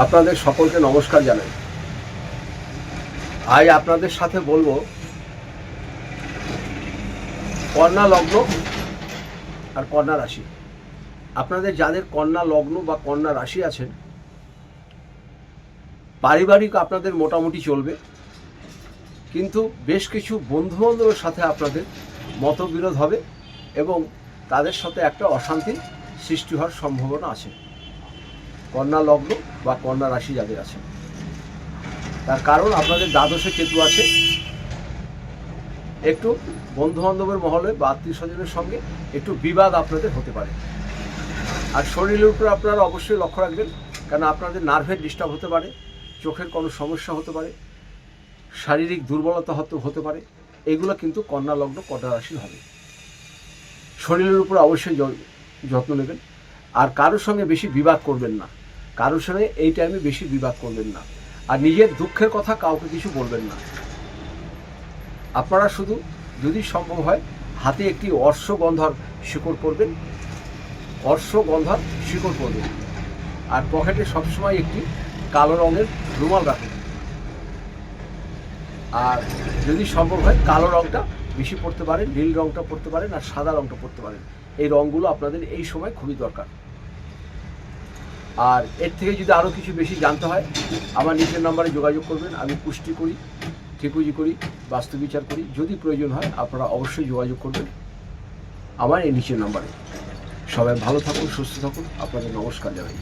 আপনাদের সকলকে নমস্কার জানাই। আজ আপনাদের সাথে বলবো কন্যা লগ্ন আর কন্যা রাশি। আপনাদের যাদের কন্যা লগ্ন বা কন্যা রাশি আছেন, পারিবারিক আপনাদের মোটামুটি চলবে, কিন্তু বেশ কিছু বন্ধুবান্ধবের সাথে আপনাদের মতবিরোধ হবে এবং তাদের সাথে একটা অশান্তি সৃষ্টি হওয়ার সম্ভাবনা আছে। কন্যা লগ্ন বা কন্যা রাশি যাদের আছে, তার কারণ আপনাদের দ্বাদশে কেতু আছে। একটু বন্ধুবান্ধবের মহলে বা আত্মীয় স্বজনের সঙ্গে একটু বিবাদ আপনাদের হতে পারে। আর শরীরের উপর আপনারা অবশ্যই লক্ষ্য রাখবেন, কারণ আপনাদের নার্ভের ডিস্টার্ব হতে পারে, চোখের কোনো সমস্যা হতে পারে, শারীরিক দুর্বলতা হতে পারে। এগুলো কিন্তু কন্যা লগ্ন কন্যা রাশির হবে। শরীরের উপর অবশ্যই যত্ন নেবেন। আর কারোর সঙ্গে বেশি বিবাদ করবেন না, কারোর সঙ্গে এই টাইমে বেশি বিবাদ করবেন না। আর নিজের দুঃখের কথা কাউকে কিছু বলবেন না। আপনারা শুধু যদি সম্ভব হয় হাতে একটি অশ্বগন্ধার শিকড় করবেন, অশ্বগন্ধার শিকড় করবেন। আর পকেটে সবসময় একটি কালো রঙের রুমাল রাখুন। আর যদি সম্ভব হয় কালো রঙটা বেশি পড়তে পারেন, নীল রঙটা পড়তে পারেন, আর সাদা রঙটা পড়তে পারেন। এই রঙগুলো আপনাদের এই সময় খুবই দরকার। আর এর থেকে যদি আরও কিছু বেশি জানতে হয়, আমার নিচের নাম্বারে যোগাযোগ করবেন। আমি পুষ্টি করি, ঠিকুজি করি, বাস্তুবিচার করি। যদি প্রয়োজন হয় আপনারা অবশ্যই যোগাযোগ করবেন আমার এই নিচের নাম্বারে। সবাই ভালো থাকুন, সুস্থ থাকুন। আপনাদের নমস্কার জানাই।